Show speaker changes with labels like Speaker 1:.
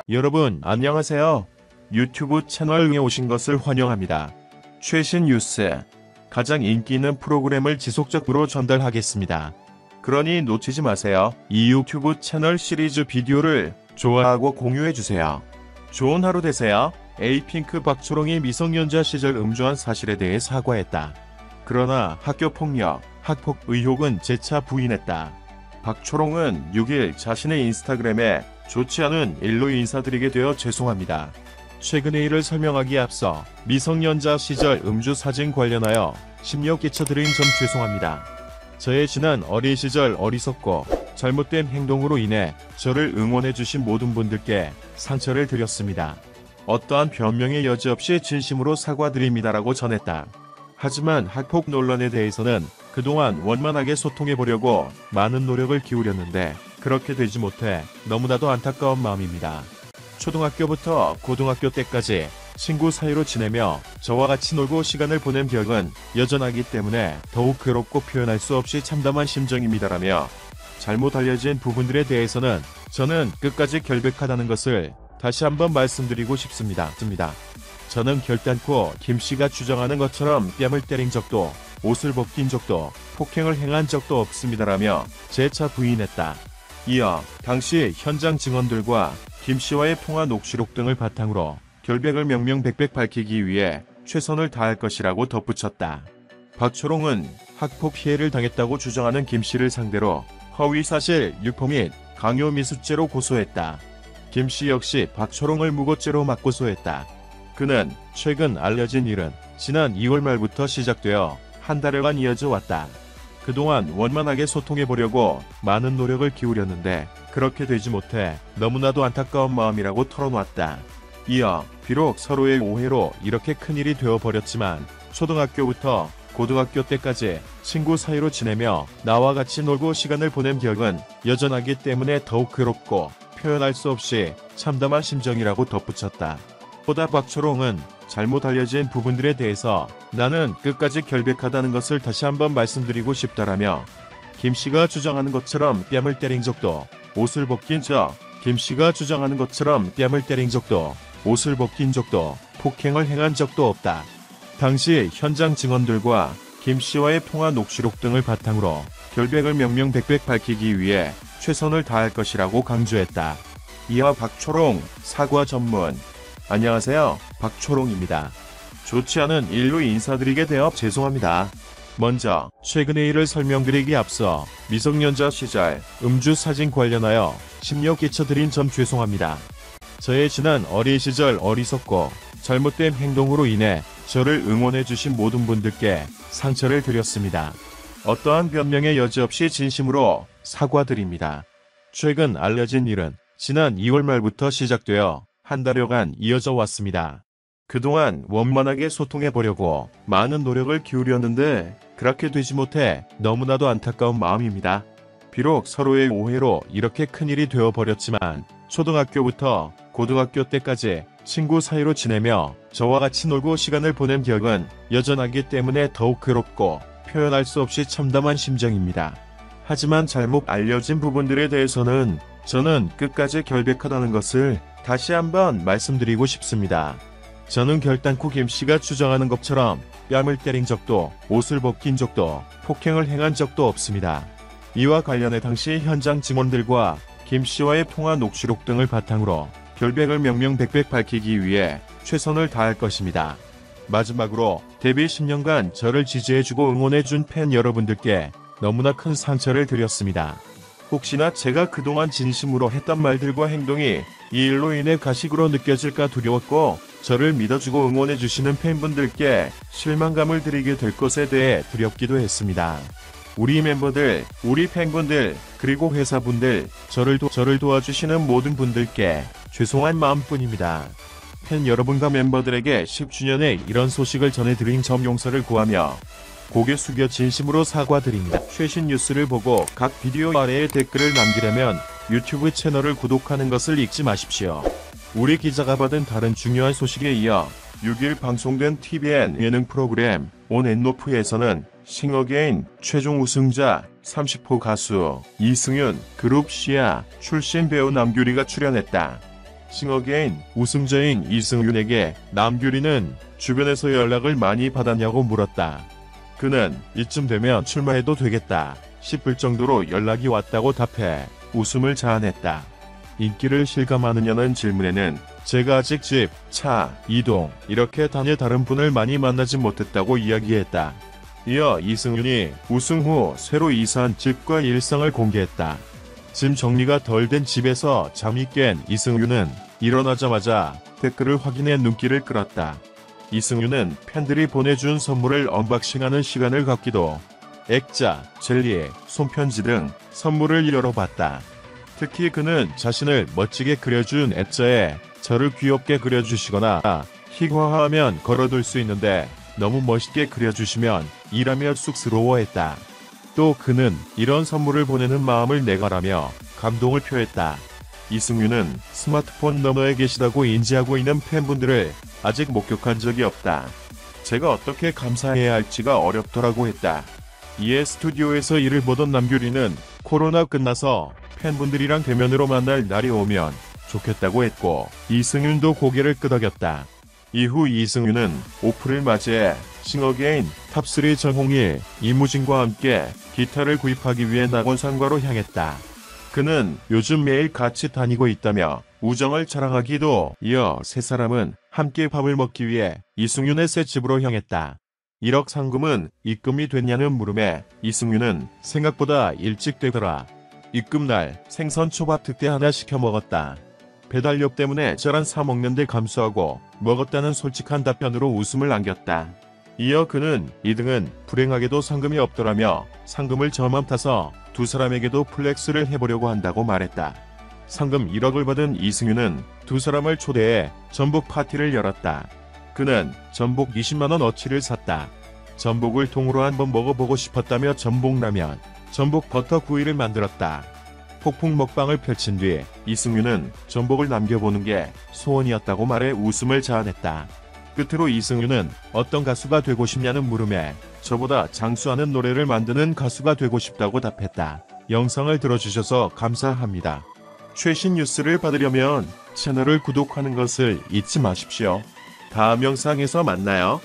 Speaker 1: 여러분 안녕하세요. 유튜브 채널에 오신 것을 환영합니다. 최신 뉴스, 가장 인기 있는 프로그램을 지속적으로 전달하겠습니다. 그러니 놓치지 마세요. 이 유튜브 채널 시리즈 비디오를 좋아하고 공유해주세요. 좋은 하루 되세요. 에이핑크 박초롱이 미성년자 시절 음주한 사실에 대해 사과했다. 그러나 학교폭력, 학폭 의혹은 재차 부인했다. 박초롱은 6일 자신의 인스타그램에 좋지 않은 일로 인사드리게 되어 죄송합니다. 최근의 일을 설명하기에 앞서 미성년자 시절 음주 사진 관련하여 심려 끼쳐드린 점 죄송합니다. 저의 지난 어린 시절 어리석고 잘못된 행동으로 인해 저를 응원해주신 모든 분들께 상처를 드렸습니다. 어떠한 변명의 여지 없이 진심으로 사과드립니다라고 전했다. 하지만 학폭 논란에 대해서는 그동안 원만하게 소통해보려고 많은 노력을 기울였는데 그렇게 되지 못해 너무나도 안타까운 마음입니다. 초등학교부터 고등학교 때까지 친구 사이로 지내며 저와 같이 놀고 시간을 보낸 기억은 여전하기 때문에 더욱 괴롭고 표현할 수 없이 참담한 심정입니다라며 잘못 알려진 부분들에 대해서는 저는 끝까지 결백하다는 것을 다시 한번 말씀드리고 싶습니다. 저는 결단코 김씨가 주장하는 것처럼 뺨을 때린 적도 옷을 벗긴 적도 폭행을 행한 적도 없습니다라며 재차 부인했다. 이어 당시 현장 증언들과 김씨와의 통화 녹취록 등을 바탕으로 결백을 명명백백 밝히기 위해 최선을 다할 것이라고 덧붙였다. 박초롱은 학폭 피해를 당했다고 주장하는 김씨를 상대로 허위사실 유포 및 강요미수죄로 고소했다. 김씨 역시 박초롱을 무고죄로 맞고소했다. 그는 최근 알려진 일은 지난 2월 말부터 시작되어 한 달여간 이어져 왔다. 그동안 원만하게 소통해보려고 많은 노력을 기울였는데 그렇게 되지 못해 너무나도 안타까운 마음이라고 털어놓았다. 이어 비록 서로의 오해로 이렇게 큰일이 되어버렸지만 초등학교부터 고등학교 때까지 친구 사이로 지내며 나와 같이 놀고 시간을 보낸 기억은 여전하기 때문에 더욱 괴롭고 표현할 수 없이 참담한 심정이라고 덧붙였다. 보다 박초롱은 잘못 알려진 부분들에 대해서 나는 끝까지 결백하다는 것을 다시 한번 말씀드리고 싶다라며 김씨가 주장하는 것처럼 뺨을 때린 적도 옷을 벗긴 적, 김씨가 주장하는 것처럼 뺨을 때린 적도 옷을 벗긴 적도 폭행을 행한 적도 없다. 당시 현장 증언들과 김씨와의 통화 녹취록 등을 바탕으로 결백을 명명백백 밝히기 위해 최선을 다할 것이라고 강조했다. 이어 박초롱 사과 전문. 안녕하세요. 박초롱입니다. 좋지 않은 일로 인사드리게 되어 죄송합니다. 먼저 최근의 일을 설명드리기에 앞서 미성년자 시절 음주 사진 관련하여 심려 끼쳐드린 점 죄송합니다. 저의 지난 어린 시절 어리석고 잘못된 행동으로 인해 저를 응원해주신 모든 분들께 상처를 드렸습니다. 어떠한 변명의 여지 없이 진심으로 사과드립니다. 최근 알려진 일은 지난 2월 말부터 시작되어 한 달여간 이어져 왔습니다. 그동안 원만하게 소통해보려고 많은 노력을 기울였는데 그렇게 되지 못해 너무나도 안타까운 마음입니다. 비록 서로의 오해로 이렇게 큰일이 되어버렸지만 초등학교부터 고등학교 때까지 친구 사이로 지내며 저와 같이 놀고 시간을 보낸 기억은 여전하기 때문에 더욱 괴롭고 표현할 수 없이 참담한 심정입니다. 하지만 잘못 알려진 부분들에 대해서는 저는 끝까지 결백하다는 것을 다시 한번 말씀드리고 싶습니다. 저는 결단코 김씨가 주장하는 것처럼 뺨을 때린 적도 옷을 벗긴 적도 폭행을 행한 적도 없습니다. 이와 관련해 당시 현장 증언들과 김씨와의 통화 녹취록 등을 바탕으로 결백을 명명백백 밝히기 위해 최선을 다할 것입니다. 마지막으로 데뷔 10년간 저를 지지해주고 응원해준 팬 여러분들께 너무나 큰 상처를 드렸습니다. 혹시나 제가 그동안 진심으로 했던 말들과 행동이 이 일로 인해 가식으로 느껴질까 두려웠고 저를 믿어주고 응원해주시는 팬분들께 실망감을 드리게 될 것에 대해 두렵기도 했습니다. 우리 멤버들, 우리 팬분들, 그리고 회사분들, 저를 도와주시는 모든 분들께 죄송한 마음뿐입니다. 팬 여러분과 멤버들에게 10주년의 이런 소식을 전해드린 점 용서를 구하며 고개 숙여 진심으로 사과드립니다. 최신 뉴스를 보고 각 비디오 아래에 댓글을 남기려면 유튜브 채널을 구독하는 것을 잊지 마십시오. 우리 기자가 받은 다른 중요한 소식에 이어 6일 방송된 TVN 예능 프로그램 온앤오프에서는 싱어게인 최종 우승자 30호 가수 이승윤, 그룹 시아 출신 배우 남규리가 출연했다. 싱어게인 우승자인 이승윤에게 남규리는 주변에서 연락을 많이 받았냐고 물었다. 그는 이쯤 되면 출마해도 되겠다 싶을 정도로 연락이 왔다고 답해 웃음을 자아냈다. 인기를 실감하느냐는 질문에는 제가 아직 집, 차, 이동 이렇게 다녀 다른 분을 많이 만나지 못했다고 이야기했다. 이어 이승윤이 우승 후 새로 이사한 집과 일상을 공개했다. 짐 정리가 덜 된 집에서 잠이 깬 이승윤은 일어나자마자 댓글을 확인해 눈길을 끌었다. 이승윤은 팬들이 보내준 선물을 언박싱하는 시간을 갖기도 액자, 젤리, 손편지 등 선물을 열어봤다. 특히 그는 자신을 멋지게 그려준 액자에 저를 귀엽게 그려주시거나 희화하면 걸어둘 수 있는데 너무 멋있게 그려주시면 일하며 쑥스러워했다. 또 그는 이런 선물을 보내는 마음을 내가라며 감동을 표했다. 이승윤은 스마트폰 너머에 계시다고 인지하고 있는 팬분들을 아직 목격한 적이 없다. 제가 어떻게 감사해야 할지가 어렵더라고 했다. 이에 스튜디오에서 일을 보던 남규리는 코로나 끝나서 팬분들이랑 대면으로 만날 날이 오면 좋겠다고 했고 이승윤도 고개를 끄덕였다. 이후 이승윤은 오프를 맞이해 싱어게인 탑3 정홍일, 이무진과 함께 기타를 구입하기 위해 낙원상가로 향했다. 그는 요즘 매일 같이 다니고 있다며 우정을 자랑하기도 이어 세 사람은 함께 밥을 먹기 위해 이승윤의 새 집으로 향했다. 1억 상금은 입금이 됐냐는 물음에 이승윤은 생각보다 일찍 되더라. 입금날 생선 초밥 특대 하나 시켜 먹었다. 배달료 때문에 저런 사 먹는데 감수하고 먹었다는 솔직한 답변으로 웃음을 안겼다. 이어 그는 2등은 불행하게도 상금이 없더라며 상금을 저만 타서 두 사람에게도 플렉스를 해보려고 한다고 말했다. 상금 1억을 받은 이승윤은 두 사람을 초대해 전복 파티를 열었다. 그는 전복 20만원 어치를 샀다. 전복을 통으로 한번 먹어보고 싶었다며 전복라면, 전복 버터 구이를 만들었다. 폭풍 먹방을 펼친 뒤 이승윤은 전복을 남겨보는 게 소원이었다고 말해 웃음을 자아냈다. 끝으로 이승윤은 어떤 가수가 되고 싶냐는 물음에 저보다 장수하는 노래를 만드는 가수가 되고 싶다고 답했다. 영상을 들어주셔서 감사합니다. 최신 뉴스를 받으려면 채널을 구독하는 것을 잊지 마십시오. 다음 영상에서 만나요.